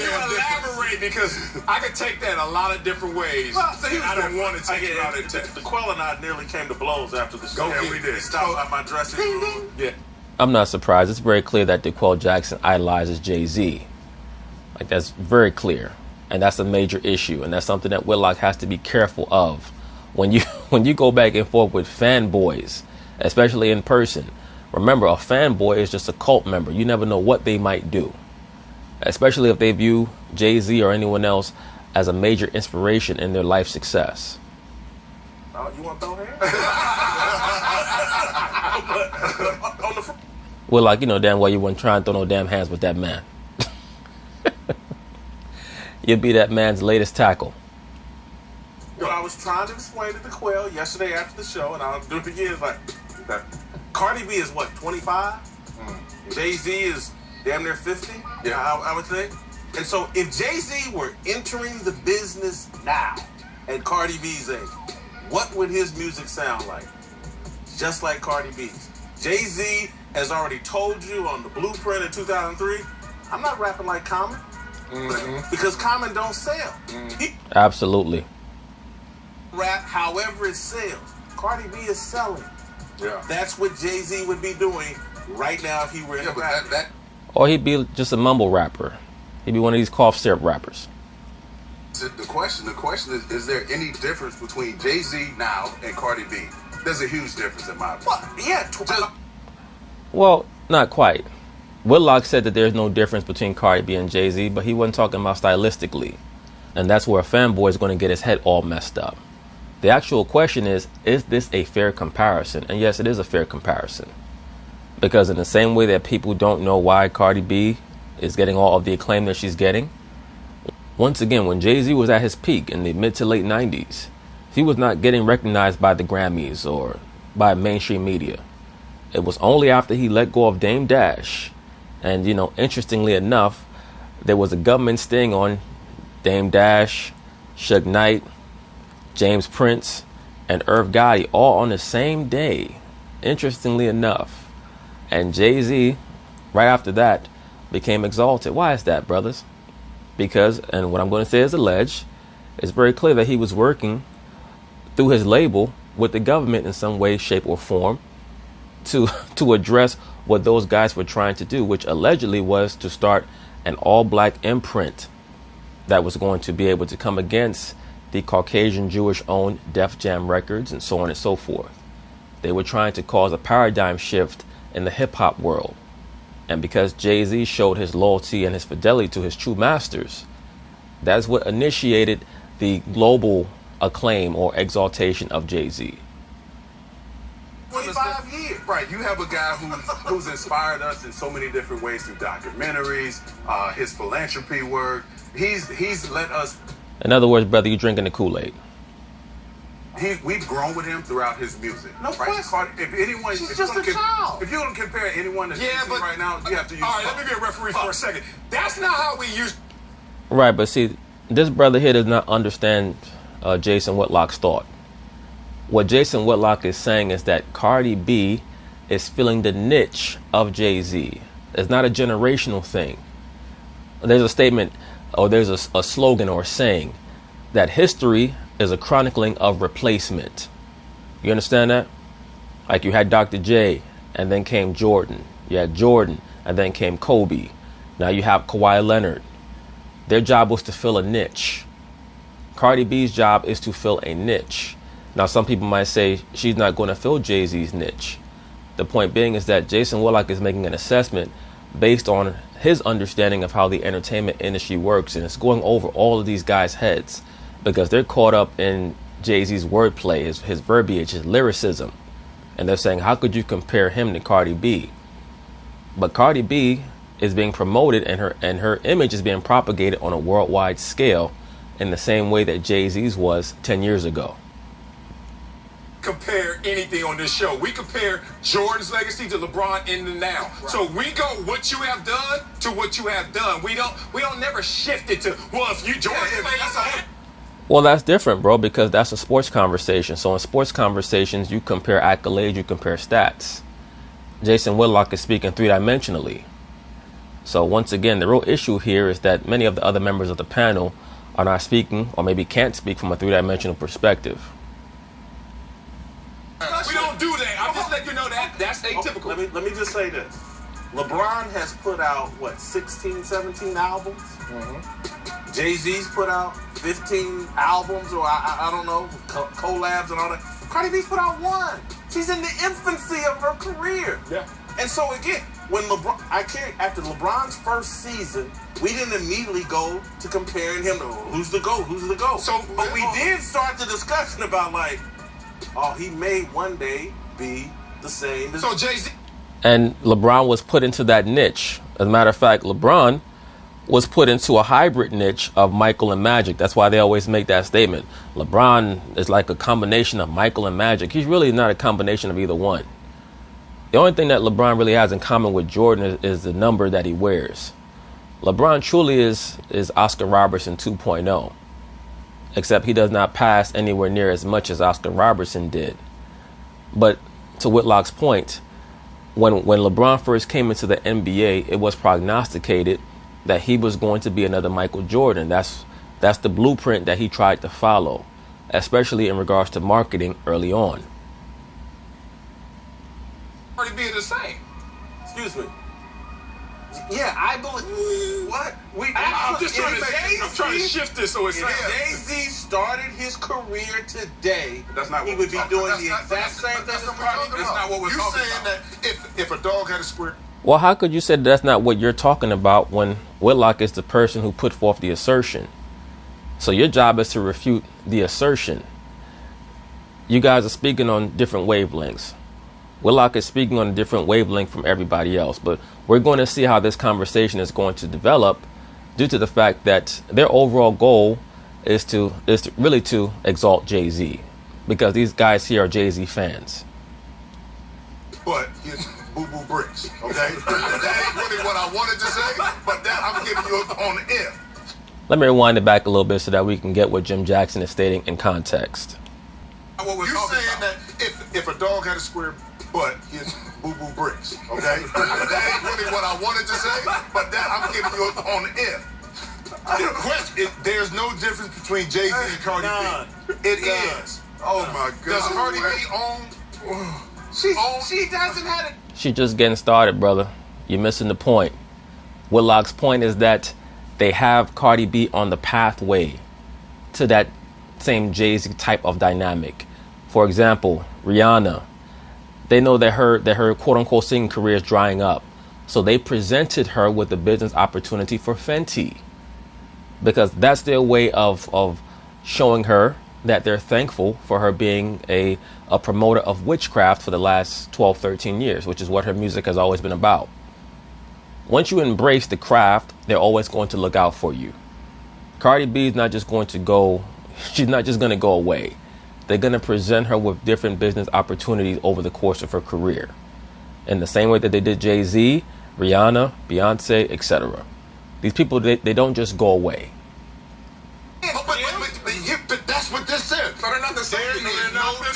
elaborate, because I could take that a lot of different ways. Well, so I don't want to take it out of The Quell and I nearly came to blows after the show. We did. He stopped by my dressing room. Yeah. I'm not surprised. It's very clear that DeQuell Jackson idolizes Jay-Z. Like, that's very clear. And that's a major issue. And that's something that Whitlock has to be careful of. When you go back and forth with fanboys, especially in person, remember, a fanboy is just a cult member. You never know what they might do. Especially if they view Jay-Z or anyone else as a major inspiration in their life success. Oh, you want to throw hands? Whitlock, you know damn well you wouldn't try and throw no damn hands with that man. You'd be that man's latest tackle. What I was trying to explain to the Quell yesterday after the show, and I'll do it again, is like, Cardi B is what, 25? Jay-Z is damn near 50, Yeah. I would think. And so if Jay-Z were entering the business now at Cardi B's age, what would his music sound like? Just like Cardi B's. Jay-Z has already told you on the blueprint in 2003, I'm not rapping like Common. Because Common don't sell. He Absolutely. rap however it sells. Cardi B is selling. Yeah. That's what Jay-Z would be doing right now if he were in Yeah, the but rap. that Or he'd be just a mumble rapper. He'd be one of these cough syrup rappers. The question is there any difference between Jay-Z now and Cardi B? There's a huge difference in my opinion. Well, yeah, Well, not quite. Whitlock said that there's no difference between Cardi B and Jay-Z, but he wasn't talking about stylistically. And that's where a fanboy is going to get his head all messed up. The actual question is this a fair comparison? And yes, it is a fair comparison. Because in the same way that people don't know why Cardi B is getting all of the acclaim that she's getting, once again, when Jay-Z was at his peak in the mid to late 90s, he was not getting recognized by the Grammys or by mainstream media. It was only after he let go of Dame Dash, and, interestingly enough, there was a government sting on Dame Dash, Suge Knight, James Prince, and Irv Gotti all on the same day, interestingly enough. And Jay-Z, right after that, became exalted. Why is that, brothers? Because, and what I'm going to say is alleged, it's very clear that he was working through his label with the government in some way, shape, or form to address what those guys were trying to do, which allegedly was to start an all-black imprint that was going to be able to come against the Caucasian Jewish-owned Def Jam Records and so on and so forth. They were trying to cause a paradigm shift in the hip-hop world. And because Jay-Z showed his loyalty and his fidelity to his true masters, that's what initiated the global acclaim or exaltation of Jay-Z. 25 years. Right, you have a guy who's inspired us in so many different ways through documentaries, his philanthropy work. He's let us. In other words, brother, you're drinking the Kool-Aid. We've grown with him throughout his music. No question. If anyone, She's if just you're a gonna child. If you're going to compare anyone to Yeah, Jay-Z but right now, you have to use. All right, let me be a referee for a second. That's not how we use. Right, but see, this brother here does not understand Jason Whitlock's thought. What Jason Whitlock is saying is that Cardi B is filling the niche of Jay-Z. It's not a generational thing. There's a statement, or there's a slogan or a saying, that history is a chronicling of replacement. You understand that? Like you had Dr. J, and then came Jordan. You had Jordan, and then came Kobe. Now you have Kawhi Leonard. Their job was to fill a niche. Cardi B's job is to fill a niche. Now some people might say she's not going to fill Jay-Z's niche. The point being is that Jason Whitlock is making an assessment based on his understanding of how the entertainment industry works, and it's going over all of these guys' heads because they're caught up in Jay-Z's wordplay, his verbiage, his lyricism. And they're saying, how could you compare him to Cardi B? But Cardi B is being promoted and her image is being propagated on a worldwide scale in the same way that Jay-Z's was 10 years ago. Compare anything on this show. We compare Jordan's legacy to LeBron in the now. Right. So we go what you have done to what you have done. We don't never shift it to, well, if you Jordan Well, that's different, bro, because that's a sports conversation. So in sports conversations, you compare accolades, you compare stats. Jason Whitlock is speaking three-dimensionally. So once again, the real issue here is that many of the other members of the panel are not speaking, or maybe can't speak from a three-dimensional perspective. We don't do that. I'm just letting you know that that's atypical. Let me just say this. LeBron has put out, 16, 17 albums? Mm-hmm. Jay-Z's put out 15 albums, or I don't know, collabs and all that. Cardi B's put out one. She's in the infancy of her career. Yeah. And so again, when after LeBron's first season, we didn't immediately go to comparing him to who's the GOAT. But we did start the discussion about he may one day be the same as Jay-Z. And LeBron was put into that niche. As a matter of fact, LeBron was put into a hybrid niche of Michael and Magic. That's why they always make that statement. LeBron is like a combination of Michael and Magic. He's really not a combination of either one. The only thing that LeBron really has in common with Jordan is the number that he wears. LeBron truly is Oscar Robertson 2.0, except he does not pass anywhere near as much as Oscar Robertson did. But to Whitlock's point, when LeBron first came into the NBA, it was prognosticated that he was going to be another Michael Jordan. That's the blueprint that he tried to follow, especially in regards to marketing early on. Cardi-B the same. Excuse me. Yeah, I believe. What? I'm just trying to shift this so it's If Jay-Z started his career today, That's not what he would be we're doing talking the about. exact same thing as That's Cardi-B. not what we're You talking saying about. that if a dog had a square Well, how could you say that's not what you're talking about when Whitlock is the person who put forth the assertion? So your job is to refute the assertion. You guys are speaking on different wavelengths. Whitlock is speaking on a different wavelength from everybody else, but we're going to see how this conversation is going to develop due to the fact that their overall goal is to really to exalt Jay-Z, because these guys here are Jay-Z fans. But it's boo-boo bricks, okay? That ain't really what I wanted to say, but that I'm giving you on the air. Let me rewind it back a little bit so that we can get what Jim Jackson is stating in context. What we're saying that if a dog had a square butt, it's boo-boo bricks, okay? That ain't really what I wanted to say, but that I'm giving you on the air. The question, there's no difference between Jay-Z and Cardi B. It is. Oh my God. Does Cardi B own? She doesn't have it. She's just getting started, brother. You're missing the point. Whitlock's point is that they have Cardi B on the pathway to that same Jay-Z type of dynamic. For example, Rihanna, they know that her quote-unquote singing career is drying up. So they presented her with a business opportunity for Fenty, because that's their way of showing her that they're thankful for her being a promoter of witchcraft for the last 12, 13 years, which is what her music has always been about. Once you embrace the craft, they're always going to look out for you. Cardi B is not just going to go, she's not just going to go away. They're going to present her with different business opportunities over the course of her career, in the same way that they did Jay-Z, Rihanna, Beyonce, etc. These people, they don't just go away. But that's what this is. So they're not the same. They're not the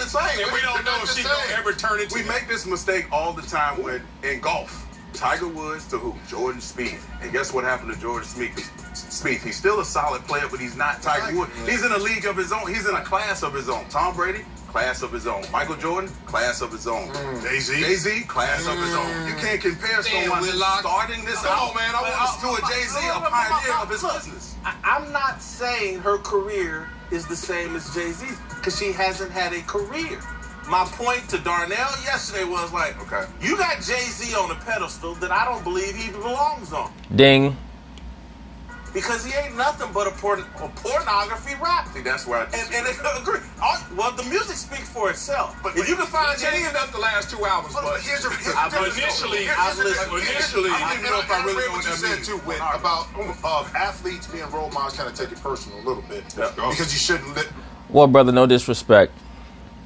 same. And we don't know if she's going to ever turn into. We make this mistake all the time when in golf. Tiger Woods to who? Jordan Spieth. And guess what happened to Jordan Spieth? He's still a solid player, but he's not Tiger Woods. He's in a league of his own. He's in a class of his own. Tom Brady, class of his own. Michael Jordan, class of his own. Jay-Z, class of his own. You can't compare someone starting this out. Man, I want to to a Jay-Z, a pioneer of his business. I'm not saying her career is the same as Jay-Z, because she hasn't had a career. My point to Darnell yesterday was like, okay, you got Jay-Z on a pedestal that I don't believe he belongs on. Ding. Because he ain't nothing but a pornography rapper. See, that's why. And they agree. Well, the music speaks for itself. But if you can find Jay enough the last 2 hours, but initially, I didn't know if I really know what you said too, Whit, about athletes being role models. Kind of take it personal a little bit because you shouldn't let. Well, brother, no disrespect.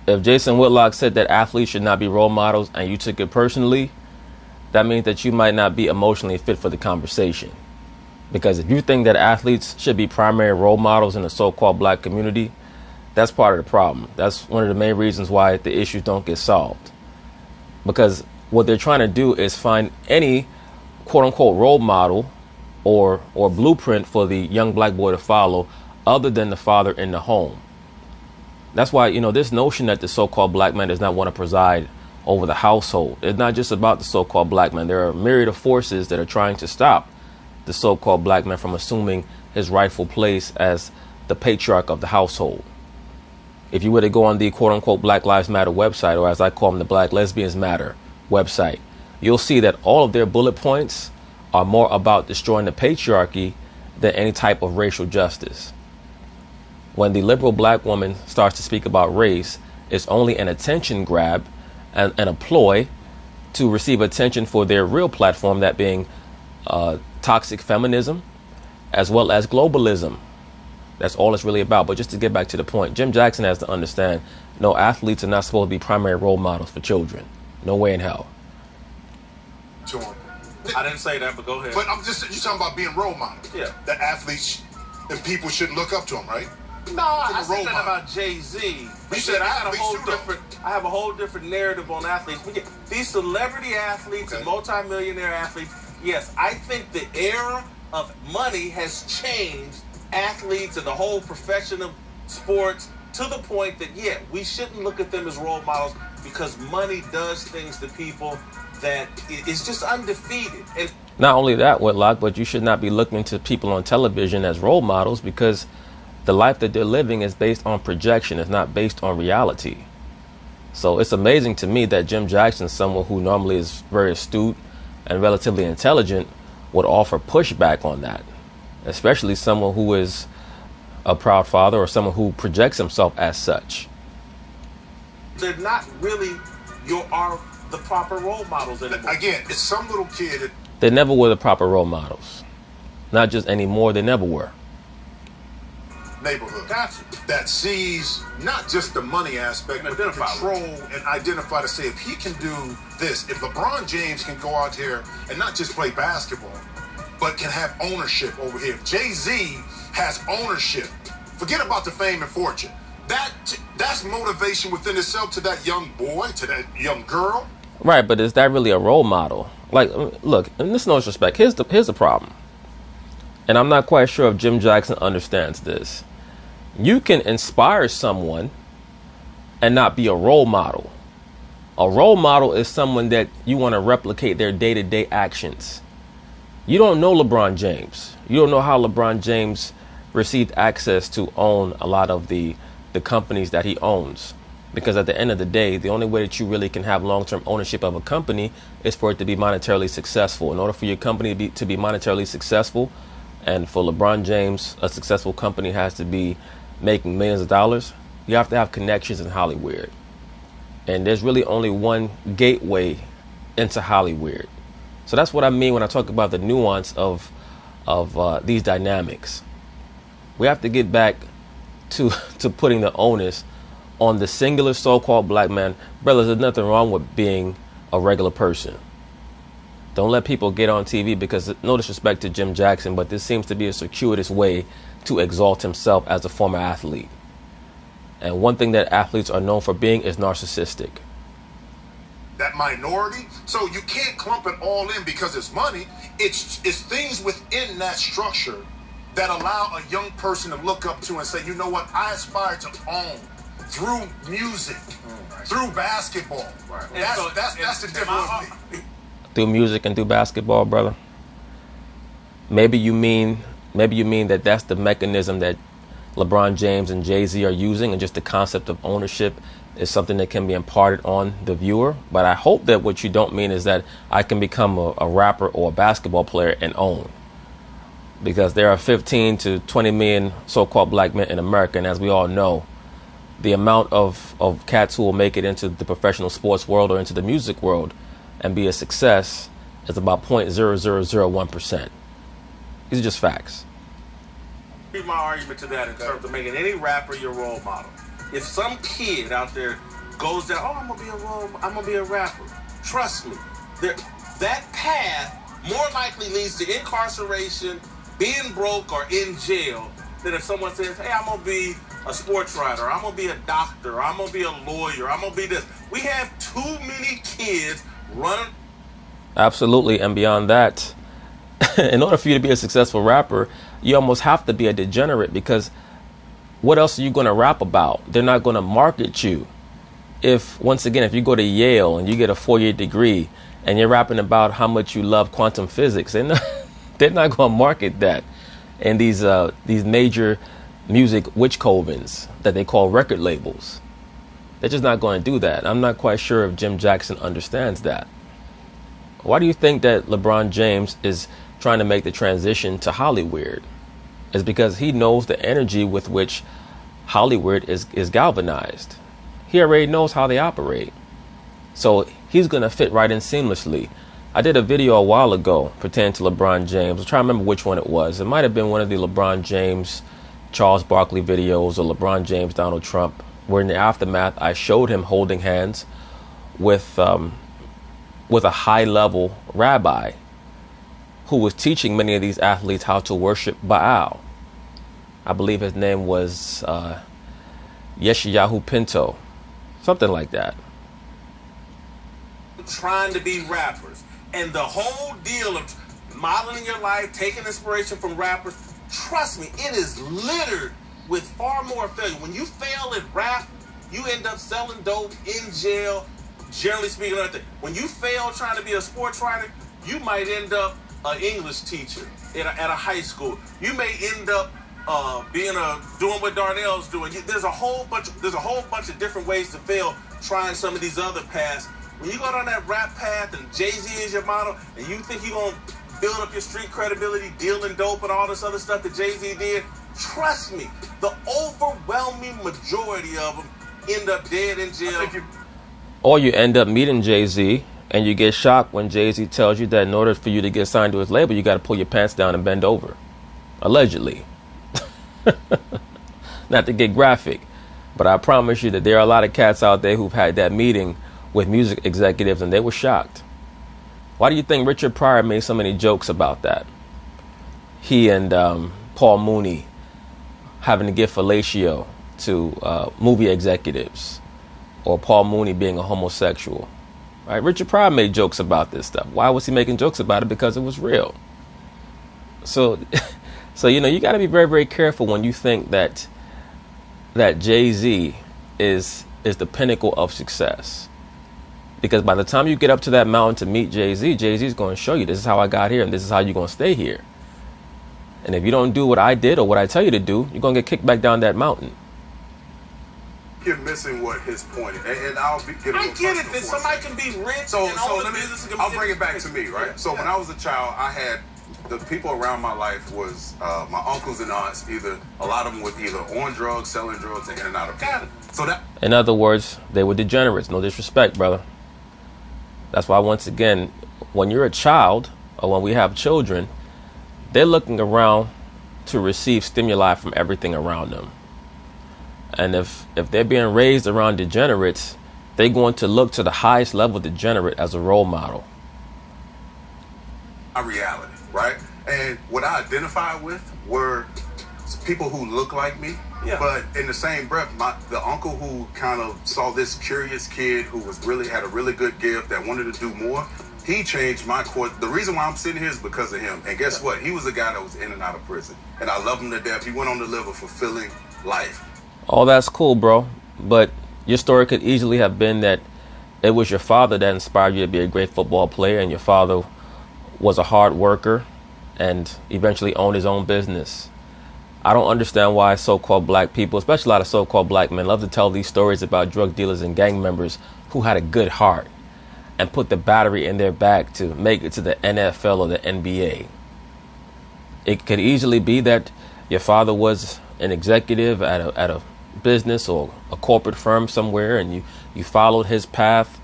If Jason Whitlock said that athletes should not be role models and you took it personally, that means that you might not be emotionally fit for the conversation. Because if you think that athletes should be primary role models in the so-called black community, that's part of the problem. That's one of the main reasons why the issues don't get solved. Because what they're trying to do is find any quote-unquote role model or blueprint for the young black boy to follow other than the father in the home. That's why, this notion that the so-called black man does not want to preside over the household. It's not just about the so-called black man. There are a myriad of forces that are trying to stop the so-called black man from assuming his rightful place as the patriarch of the household. If you were to go on the quote-unquote Black Lives Matter website, or as I call them, the Black Lesbians Matter website, you'll see that all of their bullet points are more about destroying the patriarchy than any type of racial justice. When the liberal black woman starts to speak about race, it's only an attention grab and a ploy to receive attention for their real platform, that being toxic feminism, as well as globalism. That's all it's really about. But just to get back to the point, Jim Jackson has to understand, no, athletes are not supposed to be primary role models for children. No way in hell. To him. I didn't say that, but go ahead. But I'm just, you talking about being role models. Yeah. That athletes and people shouldn't look up to him, right? No, I role said that model. about Jay-Z. You said I athletes too, though. have a whole different narrative on athletes. We get these celebrity athletes and multimillionaire athletes. Yes, I think the era of money has changed athletes and the whole profession of sports to the point that, yeah, we shouldn't look at them as role models because money does things to people that is just undefeated. And not only that, Whitlock, but you should not be looking to people on television as role models because the life that they're living is based on projection. It's not based on reality. So it's amazing to me that Jim Jackson, someone who normally is very astute and relatively intelligent, would offer pushback on that, especially someone who is a proud father or someone who projects himself as such. they're not really the proper role models anymore. Again, it's some little kid. They never were the proper role models. Not just anymore, they never were. Neighborhood that sees not just the money aspect, but the control and identify to say if he can do this, if LeBron James can go out here and not just play basketball, but can have ownership over here. If Jay-Z has ownership, forget about the fame and fortune. That's motivation within itself to that young boy, to that young girl. Right, but is that really a role model? Like, look, and this is no disrespect. Here's the problem. And I'm not quite sure if Jim Jackson understands this. You can inspire someone and not be a role model. A role model is someone that you want to replicate their day-to-day actions. You don't know LeBron James. You don't know how LeBron James received access to own a lot of the companies that he owns. Because at the end of the day, the only way that you really can have long-term ownership of a company is for it to be monetarily successful. In order for your company to be monetarily successful, and for LeBron James, a successful company has to be making millions of dollars, you have to have connections in Hollywood. And there's really only one gateway into Hollywood. So that's what I mean when I talk about the nuance of these dynamics. We have to get back to putting the onus on the singular so-called black man. Brothers, there's nothing wrong with being a regular person. Don't let people get on TV because, no disrespect to Jim Jackson, but this seems to be a circuitous way to exalt himself as a former athlete. And one thing that athletes are known for being is narcissistic. That minority, so you can't clump it all in because it's money. It's things within that structure that allow a young person to look up to and say, you know what, I aspire to own through music, through basketball. Right. That's the difference. Through music and through basketball, brother. Maybe you mean that that's the mechanism that LeBron James and Jay-Z are using, and just the concept of ownership is something that can be imparted on the viewer. But I hope that what you don't mean is that I can become a rapper or a basketball player and own. Because there are 15 to 20 million so-called black men in America, and as we all know, the amount of cats who will make it into the professional sports world or into the music world and be a success is about 0.0001%. These are just facts. Here's my argument to that in terms of making any rapper your role model. If some kid out there goes down, I'm gonna be a rapper. Trust me, that path more likely leads to incarceration, being broke, or in jail than if someone says, hey, I'm gonna be a sports writer, I'm gonna be a doctor, I'm gonna be a lawyer, I'm gonna be this. We have too many kids running. Absolutely, and beyond that, in order for you to be a successful rapper, you almost have to be a degenerate, because what else are you going to rap about? They're not going to market you. If you go to Yale and you get a 4-year degree and you're rapping about how much you love quantum physics, they're not going to market that in these major music witch covens that they call record labels. They're just not going to do that. I'm not quite sure if Jim Jackson understands that. Why do you think that LeBron James is trying to make the transition to Hollywood? It's because he knows the energy with which Hollywood is galvanized. He already knows how they operate. So he's going to fit right in seamlessly. I did a video a while ago pertaining to LeBron James. I'm trying to remember which one it was. It might have been one of the LeBron James Charles Barkley videos or LeBron James, Donald Trump, where in the aftermath I showed him holding hands with a high-level rabbi who was teaching many of these athletes how to worship Baal. I believe his name was Yeshayahu Pinto, something like that. Trying to be rappers, and the whole deal of modeling your life, taking inspiration from rappers, trust me, it is littered with far more failure. When you fail at rap, you end up selling dope, in jail, generally speaking. When you fail trying to be a sports writer, you might end up an English teacher at a high school. You may end up doing what Darnell's doing. There's a whole bunch of different ways to fail trying some of these other paths. When you go down that rap path and Jay-Z is your model, and you think you're going to build up your street credibility, dealing dope and all this other stuff that Jay-Z did, trust me, the overwhelming majority of them end up dead in jail. Or you end up meeting Jay-Z and you get shocked when Jay-Z tells you that in order for you to get signed to his label, you got to pull your pants down and bend over. Allegedly. Not to get graphic, but I promise you that there are a lot of cats out there who've had that meeting with music executives and they were shocked. Why do you think Richard Pryor made so many jokes about that? He and Paul Mooney having to give fellatio to movie executives, or Paul Mooney being a homosexual. Right? Richard Pryor made jokes about this stuff. Why was he making jokes about it? Because it was real. So you got to be very, very careful when you think that Jay-Z is the pinnacle of success. Because by the time you get up to that mountain to meet Jay-Z, Jay-Z's going to show you this is how I got here and this is how you're going to stay here. And if you don't do what I did or what I tell you to do, you're going to get kicked back down that mountain. You're missing what his point is. And I get it that somebody can be rich and all the business can be. I'll bring it back to me, right? So when I was a child, I had the people around my life was my uncles and aunts. Either a lot of them were either on drugs, selling drugs, and in and out of prison. So that, in other words, they were degenerates. No disrespect, brother. That's why, once again, when you're a child or when we have children, they're looking around to receive stimuli from everything around them. And if they're being raised around degenerates, they're going to look to the highest level degenerate as a role model. My reality, right? And what I identified with were people who look like me. Yeah. But in the same breath, the uncle who kind of saw this curious kid who had a really good gift that wanted to do more, he changed my course. The reason why I'm sitting here is because of him. And guess what? He was a guy that was in and out of prison. And I love him to death. He went on to live a fulfilling life. All that's cool, bro. But your story could easily have been that it was your father that inspired you to be a great football player, and your father was a hard worker and eventually owned his own business. I don't understand why so-called black people, especially a lot of so-called black men, love to tell these stories about drug dealers and gang members who had a good heart and put the battery in their back to make it to the NFL or the NBA. It could easily be that your father was an executive at a business or a corporate firm somewhere, and you followed his path,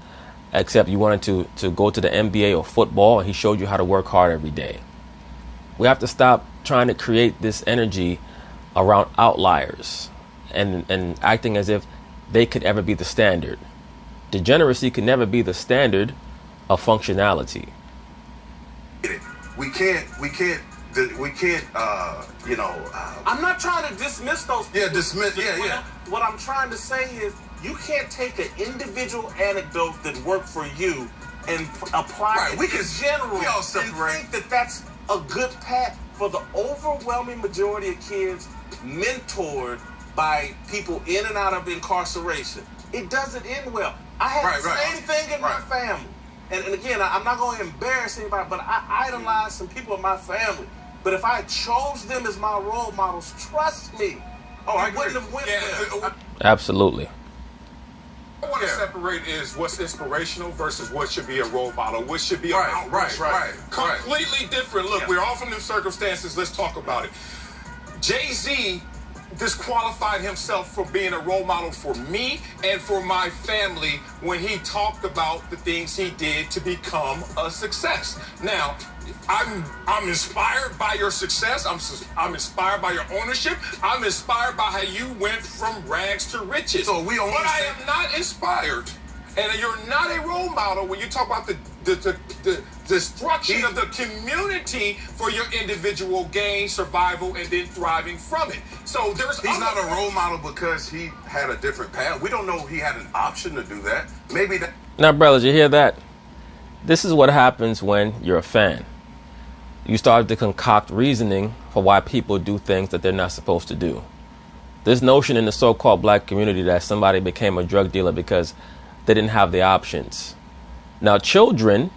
except you wanted to go to the NBA or football, and he showed you how to work hard every day. We have to stop trying to create this energy around outliers and acting as if they could ever be the standard. Degeneracy can never be the standard of functionality. We can't. I'm not trying to dismiss those people. Yeah, dismiss. Yeah. What I'm trying to say is, you can't take an individual anecdote that worked for you and apply it in general and think that that's a good path for the overwhelming majority of kids mentored by people in and out of incarceration. It doesn't end well. I had the same thing in my family. And again, I'm not going to embarrass anybody, but I idolize some people in my family. But if I chose them as my role models, trust me, I wouldn't have went there. Absolutely. What I want to separate is what's inspirational versus what should be a role model, what should be an outreach. Completely different. Look, we're all from new circumstances. Let's talk about it. Jay-Z disqualified himself for being a role model for me and for my family when he talked about the things he did to become a success. Now, I'm inspired by your success. I'm inspired by your ownership. I'm inspired by how you went from rags to riches. So we but I am not inspired, and you're not a role model when you talk about the destruction of the community for your individual gain, survival, and then thriving from it. So he's not a role model because he had a different path. We don't know he had an option to do that. Maybe that. Now, brothers, you hear that? This is what happens when you're a fan. You start to concoct reasoning for why people do things that they're not supposed to do. This notion in the so-called black community that somebody became a drug dealer because they didn't have the options. Now, children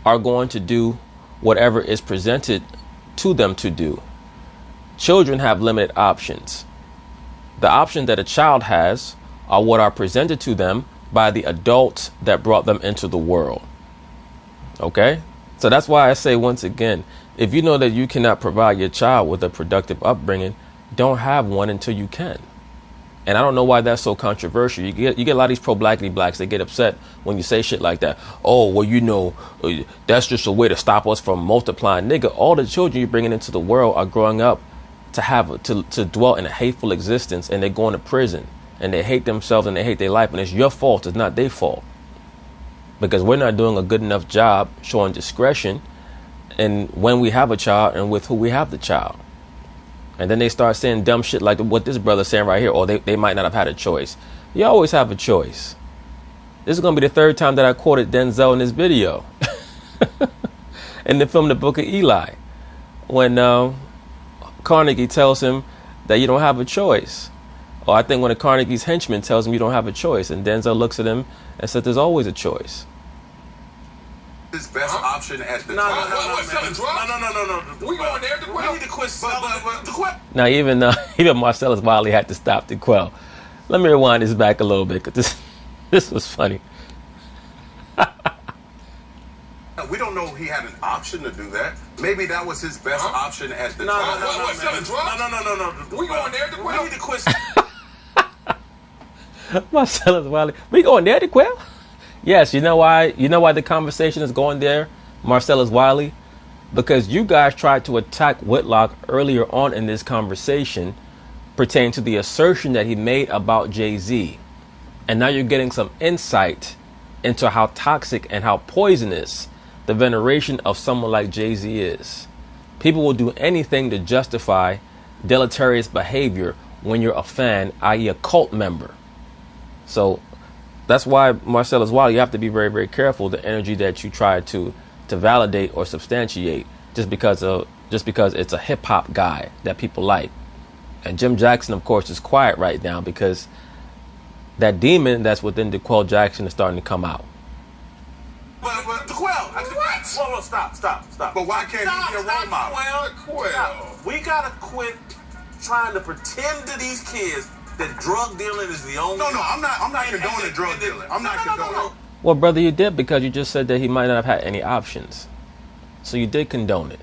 are going to do whatever is presented to them to do. Children have limited options. The options that a child has are what are presented to them by the adults that brought them into the world. Okay? So that's why I say once again, if you know that you cannot provide your child with a productive upbringing, don't have one until you can. And I don't know why that's so controversial. You get a lot of these pro-blackity blacks, they get upset when you say shit like that. Oh, well, you know, that's just a way to stop us from multiplying. Nigga, all the children you're bringing into the world are growing up to dwell in a hateful existence, and they're going to prison, and they hate themselves and they hate their life, and it's your fault. It's not their fault. Because we're not doing a good enough job showing discretion and when we have a child and with who we have the child. And then they start saying dumb shit like what this brother's saying right here, or they might not have had a choice. You always have a choice. This is going to be the third time that I quoted Denzel in this video. In the film The Book of Eli, when Carnegie tells him that you don't have a choice. Or I think when a Carnegie's henchman tells him you don't have a choice, and Denzel looks at him and said there's always a choice. His best option at the No. We going there to We need to quit selling. Now, even Marcellus Wiley had to stop the quell. Let me rewind this back a little bit, because this was funny. We don't know he had an option to do that. Maybe that was his best option at the time. No. We going there to We need to quit. Marcellus Wiley, we going there to quell? Yes, you know why the conversation is going there, Marcellus Wiley? Because you guys tried to attack Whitlock earlier on in this conversation pertaining to the assertion that he made about Jay-Z. And now you're getting some insight into how toxic and how poisonous the veneration of someone like Jay-Z is. People will do anything to justify deleterious behavior when you're a fan, i.e. a cult member. So that's why, Marcellus Wiley, you have to be very, very careful the energy that you try to validate or substantiate just because it's a hip hop guy that people like. And Jim Jackson, of course, is quiet right now because that demon that's within DeQuell Jackson is starting to come out. But DeQuell, what? Whoa, stop. But why can't he be a role model? Stop. We gotta quit trying to pretend to these kids that drug dealing is the only. No, I'm not condoning drug dealing. I'm not condoning. Well, brother, you did, because you just said that he might not have had any options. So you did condone it.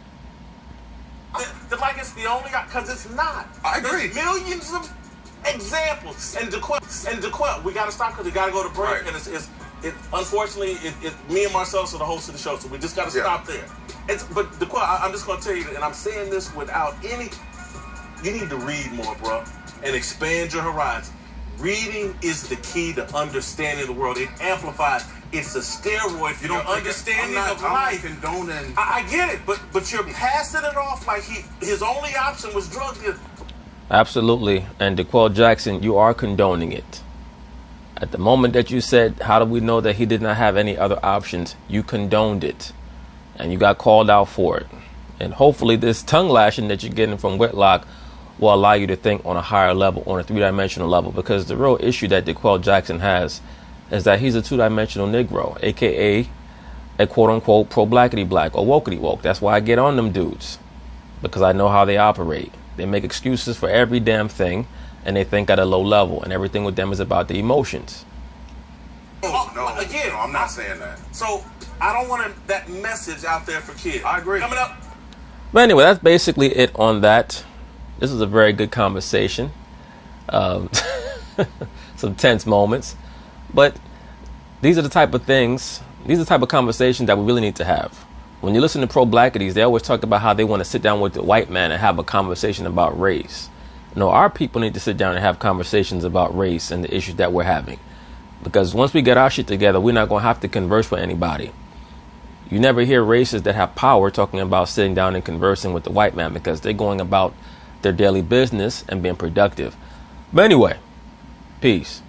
Like it's the only, because it's not. I agree. There's millions of examples. And DeQuell, we got to stop because we got to go to break. Right. And unfortunately, me and Marcellus are the hosts of the show, so we just got to stop there. But DeQuell, I'm just going to tell you, and I'm saying this without any, you need to read more, bro, and expand your horizon. Reading is the key to understanding the world. It amplifies. It's a steroid for your understanding of life. I'm not condoning. I get it, but you're passing it off like his only option was drug dealing. Absolutely. And DeQuell Jackson, you are condoning it. At the moment that you said, how do we know that he did not have any other options? You condoned it. And you got called out for it. And hopefully this tongue lashing that you're getting from Whitlock will allow you to think on a higher level, on a three-dimensional level. Because the real issue that DeQuell Jackson has is that he's a two-dimensional Negro, a.k.a. a quote-unquote pro-blackity black or wokety woke. That's why I get on them dudes. Because I know how they operate. They make excuses for every damn thing, and they think at a low level, and everything with them is about the emotions. No, I'm not saying that. So I don't want that message out there for kids. I agree. Coming up. But anyway, that's basically it on that. This was a very good conversation. Some tense moments. But these are the type of things, these are the type of conversations that we really need to have. When you listen to pro-blackities, they always talk about how they want to sit down with the white man and have a conversation about race. No, our people need to sit down and have conversations about race and the issues that we're having. Because once we get our shit together, we're not going to have to converse with anybody. You never hear racists that have power talking about sitting down and conversing with the white man because they're going about their daily business and being productive. But anyway, peace.